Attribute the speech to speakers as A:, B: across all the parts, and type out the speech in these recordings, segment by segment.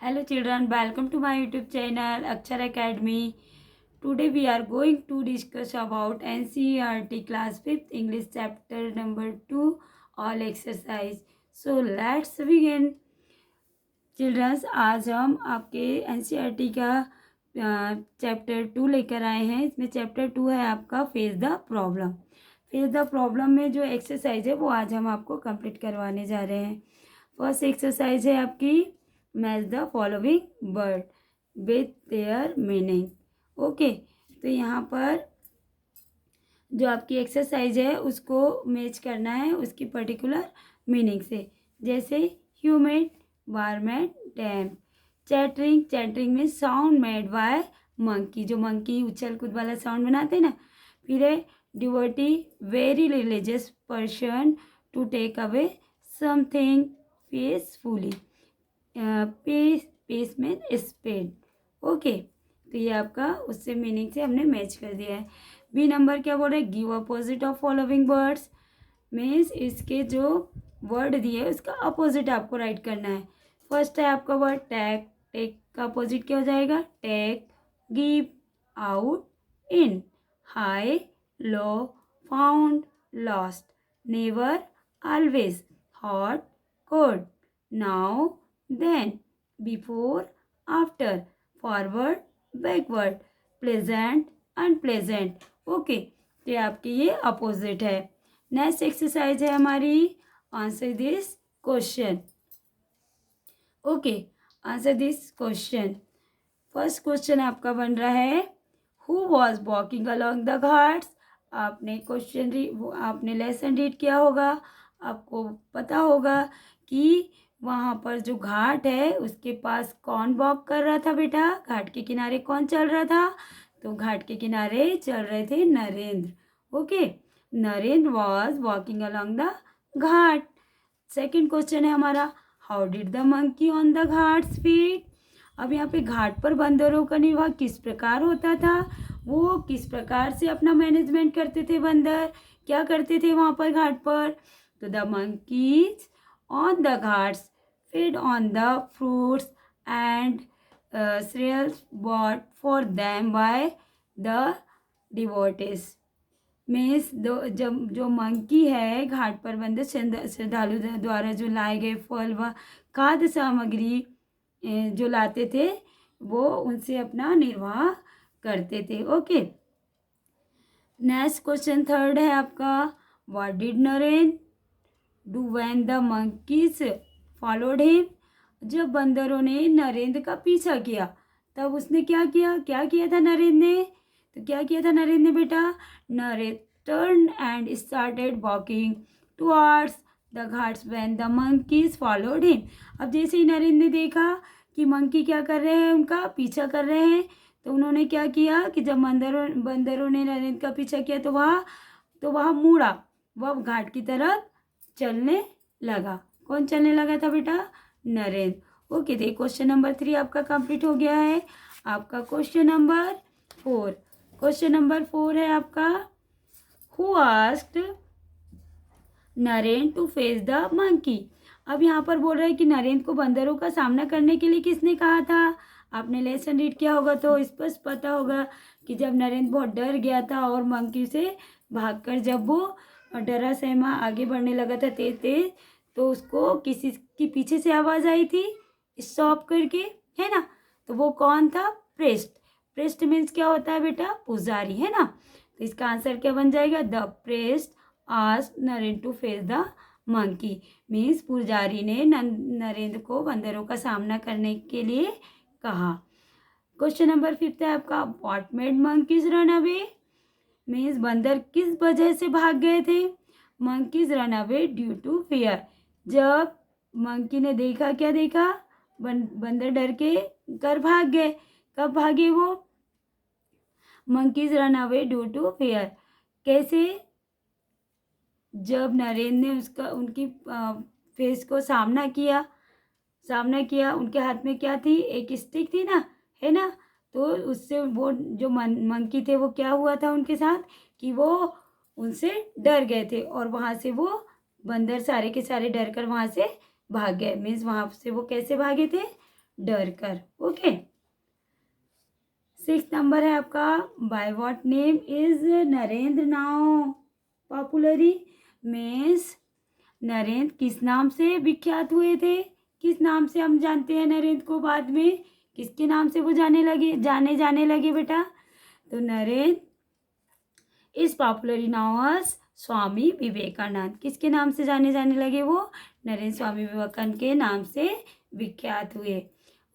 A: Hello children, welcome to my YouTube channel Akshar Academy. Today we are going to discuss about NCERT class 5th English chapter number 2 all exercise. So let's begin. Childrens आज हम आपके NCERT का chapter 2 लेकर आए हैं। इसमें chapter 2 है आपका face the problem. Face the problem में जो एक्सरसाइज है वो आज हम आपको कंप्लीट करवाने जा रहे हैं। फर्स्ट एक्सरसाइज है आपकी match the following word with their meaning. Okay, तो यहाँ पर जो आपकी एक्सरसाइज है उसको मैच करना है उसकी पर्टिकुलर मीनिंग से। जैसे humid, warm wet, damp. Chattering, chattering में साउंड मेड बाय मंकी, जो मंकी उछल कूद वाला साउंड बनाते हैं ना। फिर है devotee, very religious person to take away something peacefully. Peace में स्पेड। ओके, तो ये आपका उससे मीनिंग से हमने मैच कर दिया है। बी नंबर क्या बोल रहे हैं, give opposite of following words. Means इसके जो वर्ड दिए उसका अपोजिट आपको राइट करना है। फर्स्ट है आपका वर्ड टेक। टेक का अपोजिट क्या हो जाएगा, take. Give, out, in. High, low, found, lost. Never, always. Hot, cold. Now, then. Before, after. Forward, backward. Pleasant, unpleasant. Okay, तो आपके ये अपोजिट है। नेक्स्ट एक्सरसाइज है हमारी answer this question. Okay, answer this question. First question आपका बन रहा है who was walking along the ghats. आपने आपने लेसन रीड किया होगा, आपको पता होगा कि वहाँ पर जो घाट है उसके पास कौन वॉक कर रहा था बेटा। घाट के किनारे कौन चल रहा था, तो घाट के किनारे चल रहे थे Narendra. Okay, Narendra was walking along the Ghat. Second question है हमारा how did the monkey on the Ghats feet. अब यहाँ पे घाट पर बंदरों का निर्वाह किस प्रकार होता था, वो किस प्रकार से अपना मैनेजमेंट करते थे बंदर, क्या करते थे वहाँ पर घाट पर। तो the monkeys on the Ghats feed on the fruits and cereals bought for them by the devotees। Means जब जो मंकी है घाट पर बंदे श्रद्धालु द्वारा जो लाए गए फल व खाद्य सामग्री जो लाते थे वो उनसे अपना निर्वाह करते थे। ओके, नेक्स्ट क्वेश्चन थर्ड है आपका what did Narendra do when the monkeys followed him. जब बंदरों ने नरेंद्र का पीछा किया तब उसने क्या किया था नरेंद्र ने। तो क्या किया था नरेंद्र ने बेटा, Narendra turn and started walking towards the Ghats when the monkeys followed him. अब जैसे ही नरेंद्र ने देखा कि मंकी क्या कर रहे हैं, उनका पीछा कर रहे हैं, तो उन्होंने क्या किया कि जब बंदरों ने नरेंद्र का पीछा किया तो वह मुड़ा, वह घाट की तरफ चलने लगा। कौन चलने लगा था बेटा, नरेंद्र। ओके, तो क्वेश्चन नंबर 3 आपका कंप्लीट हो गया है। आपका क्वेश्चन नंबर 4। क्वेश्चन नंबर 4 है आपका who asked Narendra to face the monkey. अब यहाँ पर बोल रहे हैं कि नरेंद्र को बंदरों का सामना करने के लिए किसने कहा था। आपने लेसन रीड किया होगा तो स्पष्ट पता होगा कि जब नरेंद्र बहुत डर गया था और मंकी से भागकर जब वो डरा सहमा आगे बढ़ने लगा था तेज तेज, तो उसको किसी की पीछे से आवाज़ आई थी स्टॉप करके, है ना। तो वो कौन था, प्रेस्ट। प्रेस्ट मीन्स क्या होता है बेटा, पुजारी, है ना। तो इसका आंसर क्या बन जाएगा, the priest asked Narendra to face the monkey. Means पुजारी ने नरेंद्र को बंदरों का सामना करने के लिए कहा। क्वेश्चन नंबर 5 है आपका what made monkeys run away. Means बंदर किस वजह से भाग गए थे। Monkeys run away due to fear. जब मंकी ने देखा, क्या देखा, बंदर डर के कर भाग गए। कब भागे वो, monkeys run away due to fear. कैसे, जब नरेंद्र ने उनकी फेस को सामना किया, उनके हाथ में क्या थी, एक स्टिक थी ना, है ना। तो उससे वो जो मंकी थे वो क्या हुआ था उनके साथ कि वो उनसे डर गए थे और वहाँ से वो बंदर सारे के सारे डर कर वहाँ से भाग गए। मीन्स वहाँ से वो कैसे भागे थे, डर कर। ओके, 6 नंबर है आपका, by what name is Narendra now popularly, means Narendra किस नाम से विख्यात हुए थे, किस नाम से हम जानते हैं नरेंद्र को, बाद में किसके नाम से वो जाने जाने लगे बेटा, तो नरेंद्र इस popular now as Swami Vivekananda, किसके नाम से जाने जाने लगे वो, नरेंद्र स्वामी विवेकानंद के नाम से विख्यात हुए।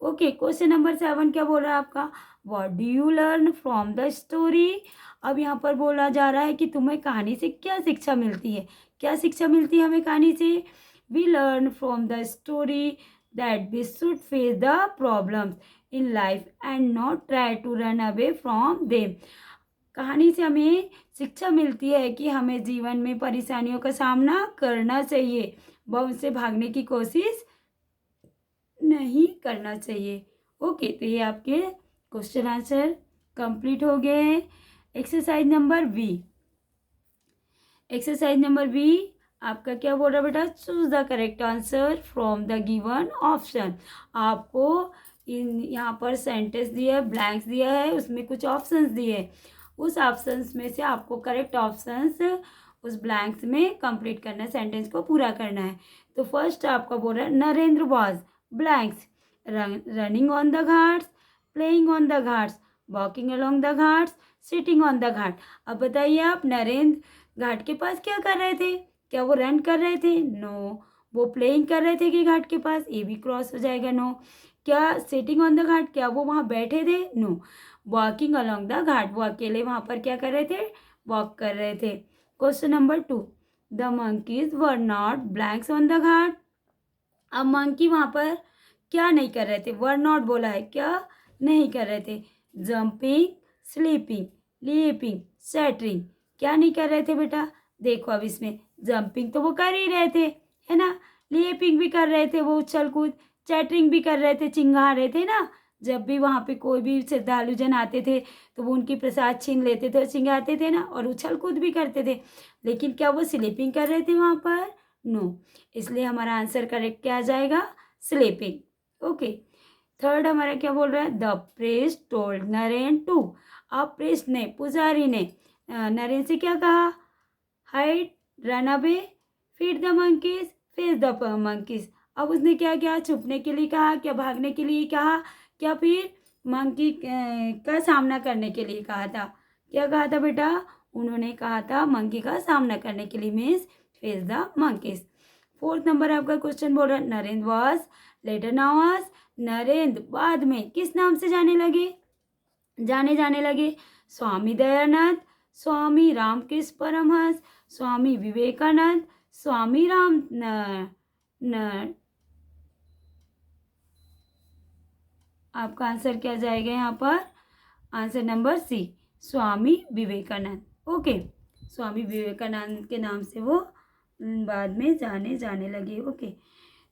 A: ओके, क्वेश्चन नंबर 7 क्या बोल रहा है आपका, what do you learn from the story. अब यहाँ पर बोला जा रहा है कि तुम्हें कहानी से क्या शिक्षा मिलती है, क्या शिक्षा मिलती है हमें कहानी से, we learn from the story that we should face the problems in life and not try to run away from them. कहानी से हमें शिक्षा मिलती है कि हमें जीवन में परेशानियों का सामना करना चाहिए व उनसे भागने की कोशिश नहीं करना चाहिए। ओके, तो ये आपके क्वेश्चन आंसर कंप्लीट हो गए हैं। Exercise number B, exercise number B आपका क्या बोल रहा है बेटा, choose the correct answer from the given option. आपको यहाँ पर सेंटेंस दिया है, ब्लैंक्स दिया है, उसमें कुछ ऑप्शंस दिए हैं, उस ऑप्शंस में से आपको करेक्ट ऑप्शंस उस ब्लैंक्स में कंप्लीट करना है, सेंटेंस को पूरा करना है। तो फर्स्ट आपका बोल रहा है Narendra was blanks running on the ghats, playing on the ghats, walking along the ghats, sitting on the ghat. अब बताइए आप, नरेंद्र घाट के पास क्या कर रहे थे, क्या वो रन कर रहे थे, नो। वो प्लेइंग कर रहे थे कि घाट के पास, ये भी क्रॉस हो जाएगा, नो। क्या सिटिंग ऑन द घाट, क्या वो वहाँ बैठे थे, नो। वॉकिंग अलोंग द घाट, वो अकेले वहाँ पर क्या कर रहे थे, वॉक कर रहे थे। Question number 2, the monkeys were not blanks on the ghat. अब मंकी वहाँ पर क्या नहीं कर रहे थे, वर नॉट बोला है, क्या नहीं कर रहे थे, जंपिंग, स्लीपिंग, लीपिंग, सेटरिंग, क्या नहीं कर रहे थे बेटा। देखो अब इसमें जंपिंग तो वो कर ही रहे थे, है ना, लीपिंग भी कर रहे थे, वो उछल कूद, चैटरिंग भी कर रहे थे, चिंगा रहे थे ना, जब भी वहाँ पे कोई भी श्रद्धालु जन आते थे तो वो उनकी प्रसाद छीन लेते थे और चिंगाते थे ना, और उछल कूद भी करते थे। लेकिन क्या वो स्लीपिंग कर रहे थे वहाँ पर, नो। इसलिए हमारा आंसर करेक्ट क्या आ जाएगा, स्लीपिंग। ओके, थर्ड हमारा क्या बोल रहा है, the priest told Naren to. अब प्रेस्ट ने, पुजारी ने नरेन से क्या कहा, hide, run away, feed the monkeys, face the monkeys. अब उसने क्या किया, छुपने के लिए कहा, क्या भागने के लिए कहा, क्या फिर मंकी का सामना करने के लिए कहा था, क्या कहा था बेटा, उन्होंने कहा था मंकी का सामना करने के लिए, means face the monkeys. Fourth number आपका क्वेश्चन बोल रहा है, Narendra was later known as, Narendra बाद में किस नाम से जाने लगे, स्वामी दयानंद, स्वामी रामकृष्ण परमहंस, स्वामी विवेकानंद, स्वामी राम आपका आंसर क्या जाएगा यहाँ पर, answer number C, Swami Vivekananda. Okay, Swami Vivekananda के नाम से वो बाद में जाने लगे। ओके,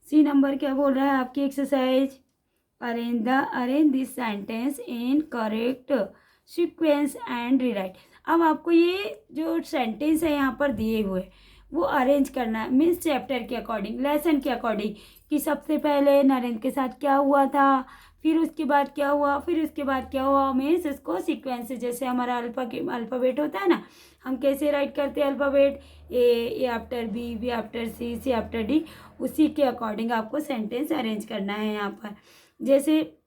A: सी नंबर क्या बोल रहा है आपकी exercise, arrange this sentence in correct sequence and rewrite. अब आपको ये जो सेंटेंस है यहाँ पर दिए हुए वो अरेंज करना है, मीन्स चैप्टर के अकॉर्डिंग, लेसन के अकॉर्डिंग, कि सबसे पहले नरेंद्र के साथ क्या हुआ था, फिर उसके बाद क्या हुआ, फिर उसके बाद क्या हुआ, मीन्स इसको सीक्वेंस से, जैसे हमारा अल्फ़ाबेट होता है ना, हम कैसे राइट करते हैं alphabet, A after be after C after D, उसी के अकॉर्डिंग आपको सेंटेंस अरेंज करना है। यहाँ पर जैसे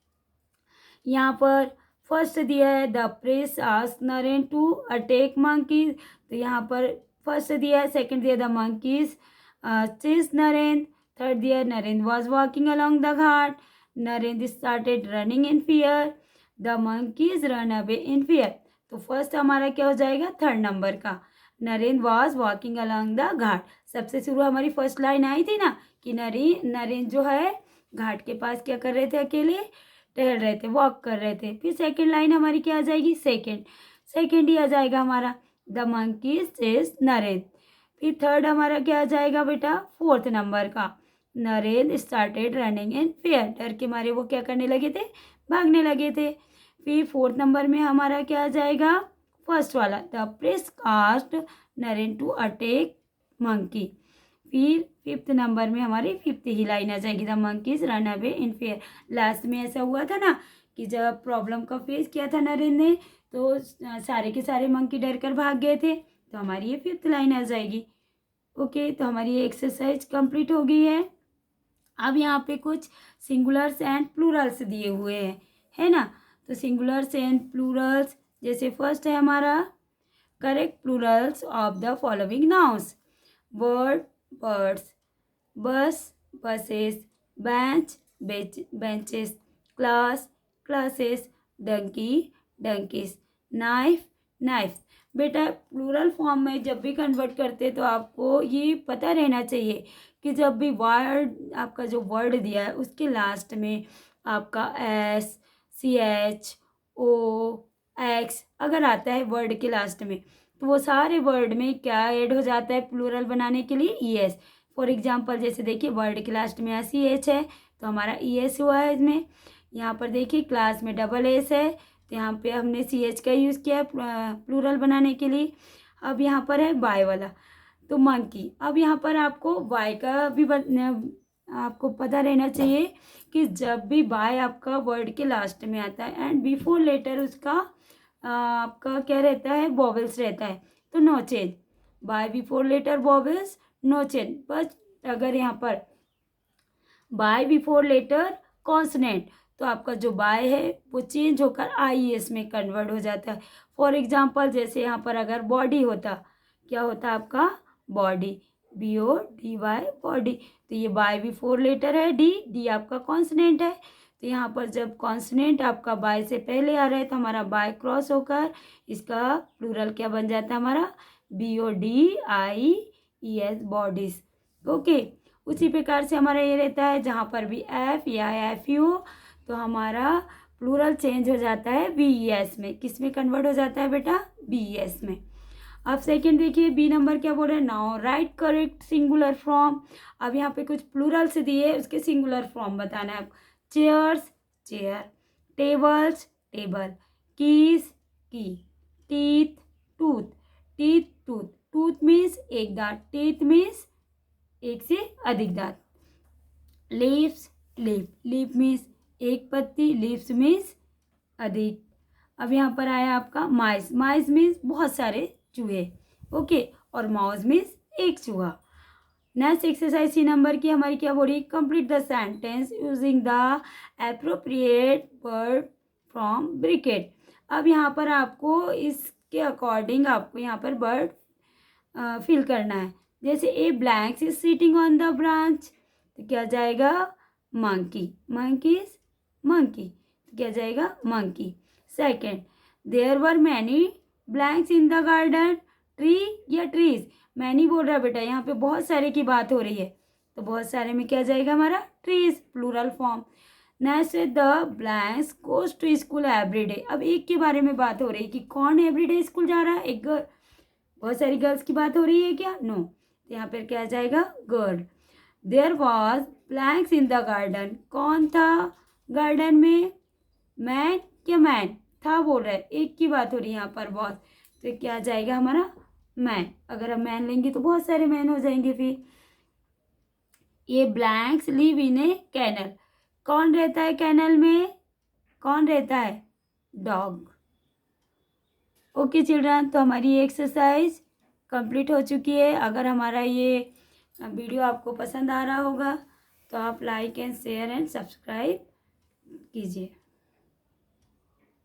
A: यहाँ पर फर्स्ट दिया है, the press asked Naren to attack monkeys, तो यहाँ पर फर्स्ट दिया है, सेकंड दिया the monkeys chase Naren, third दिया Naren was walking along the ghat, Narendra started running in fear, the monkeys run away in fear. तो फर्स्ट हमारा क्या हो जाएगा, थर्ड नंबर का, Narendra was walking along the ghat. सबसे शुरू हमारी फर्स्ट लाइन आई थी ना कि नरेंद्र जो है घाट के पास क्या कर रहे थे, अकेले टहल रहे थे, वॉक कर रहे थे। फिर सेकंड लाइन हमारी क्या आ जाएगी, सेकंड ही आ जाएगा हमारा, द मंकीज चेस नरेंद्र। फिर थर्ड हमारा क्या आ जाएगा बेटा, फोर्थ नंबर का, Narendra started running in fear, डर के मारे वो क्या करने लगे थे, भागने लगे थे। फिर फोर्थ नंबर में हमारा क्या आ जाएगा, फर्स्ट वाला, the press asked Narendra to attack monkey. फिर 5th नंबर में हमारी 5th ही लाइन आ जाएगी, the monkeys run away in fair. Last में ऐसा हुआ था ना कि जब प्रॉब्लम का फेस किया था नरेंद्र ने, तो सारे के सारे मंकी डर कर भाग गए थे, तो हमारी ये 5th लाइन आ जाएगी। ओके, तो हमारी ये एक्सरसाइज कंप्लीट हो गई है। अब यहाँ पे कुछ सिंगुलर्स एंड प्लूरल्स दिए हुए हैं, है ना। तो सिंगुलर्स एंड प्लूरल्स, जैसे फर्स्ट है हमारा correct plurals of the following nouns. Bird birds, bus buses, bench benches, class classes, donkey donkeys, knife knifes. बेटा प्लूरल फॉर्म में जब भी कन्वर्ट करते तो आपको ये पता रहना चाहिए कि जब भी वर्ड, आपका जो वर्ड दिया है उसके लास्ट में आपका एस, सी एच, ओ, एक्स अगर आता है वर्ड के लास्ट में, तो वो सारे वर्ड में क्या ऐड हो जाता है प्लूरल बनाने के लिए, ई एस। फॉर एग्जाम्पल जैसे देखिए वर्ड के लास्ट में सी एच है तो हमारा ई एस हुआ है इसमें। यहाँ पर देखिए क्लास में डबल एस है तो यहाँ पे हमने सी एच का यूज़ किया है प्लूरल बनाने के लिए। अब यहाँ पर है बाय वाला, तो मंकी। अब यहाँ पर आपको बाय का भी आपको पता रहना चाहिए कि जब भी बाय आपका वर्ड के लास्ट में आता है एंड बिफोर लेटर उसका आपका क्या रहता है, वॉवेल्स रहता है, तो no change. Y before letter vowels, no change. बस अगर यहाँ पर बाय बिफोर लेटर कॉन्सनेंट, तो आपका जो बाय है वो चेंज होकर आई एस में कन्वर्ट हो जाता है। फॉर एग्जाम्पल जैसे यहाँ पर अगर बॉडी होता, क्या होता आपका body, B O D Y body, तो ये बाय बिफोर लेटर है डी, डी आपका कॉन्सनेंट है। तो यहाँ पर जब कॉन्सनेंट आपका बाय से पहले आ रहा है तो हमारा बाय क्रॉस होकर इसका प्लूरल क्या बन जाता है हमारा, B O D I E S bodies. Okay, उसी प्रकार से हमारा ये रहता है जहाँ पर भी एफ या एफ यू तो हमारा प्लूरल चेंज हो जाता है बी ई एस में। किस में कन्वर्ट हो जाता है बेटा, बी ई एस में। अब सेकंड देखिए बी नंबर क्या बोल रहे हैं, now right correct singular form. अब यहाँ पे कुछ प्लूरल से दिए उसके सिंगुलर फॉर्म बताना है। Chairs chair, tables table, keys key, teeth tooth, teeth tooth, tooth means एक दांत, टीथ मीन्स एक से अधिक दांत, लीव्स लीफ, लीफ मीन्स एक पत्ती, लीव्स मीन्स अधिक। अब यहाँ पर आया आपका माइस, माइस मीन्स बहुत सारे चूहे, ओके, और माउस मीन्स एक चूहा। नेक्स्ट एक्सरसाइज सी नंबर की हमारी क्या बोल रही है, complete the sentence using the appropriate word from bracket. अब यहाँ पर आपको इसके अकॉर्डिंग आपको यहाँ पर वर्ड फिल करना है। जैसे a blanks is sitting on the branch, तो क्या जाएगा मंकी, मंकीज मंकी, तो क्या जाएगा monkey. Second, there were many blanks in the garden, tree या ट्रीज, मैनी बोल रहा है बेटा, यहाँ पे बहुत सारे की बात हो रही है तो बहुत सारे में क्या जाएगा हमारा trees, plural form. Next the blanks goes to school everyday. अब एक के बारे में बात हो रही है कि कौन एवरीडे स्कूल जा रहा है, एक गर्ल, बहुत सारी गर्ल्स की बात हो रही है क्या, नो, तो यहाँ पर क्या जाएगा girl. There was blanks in the garden, कौन था गार्डन में, मैन क्या मैन, था बोल रहा है, एक की बात हो रही है यहाँ पर बहुत, तो क्या जाएगा हमारा मैन। अगर हम मैन लेंगे तो बहुत सारे मैन हो जाएंगे। फिर ये blanks live in a canal, कौन रहता है कैनल में, कौन रहता है, डॉग। ओके चिल्ड्रन, तो हमारी ये एक्सरसाइज कंप्लीट हो चुकी है। अगर हमारा ये वीडियो आपको पसंद आ रहा होगा तो आप like and share and subscribe कीजिए।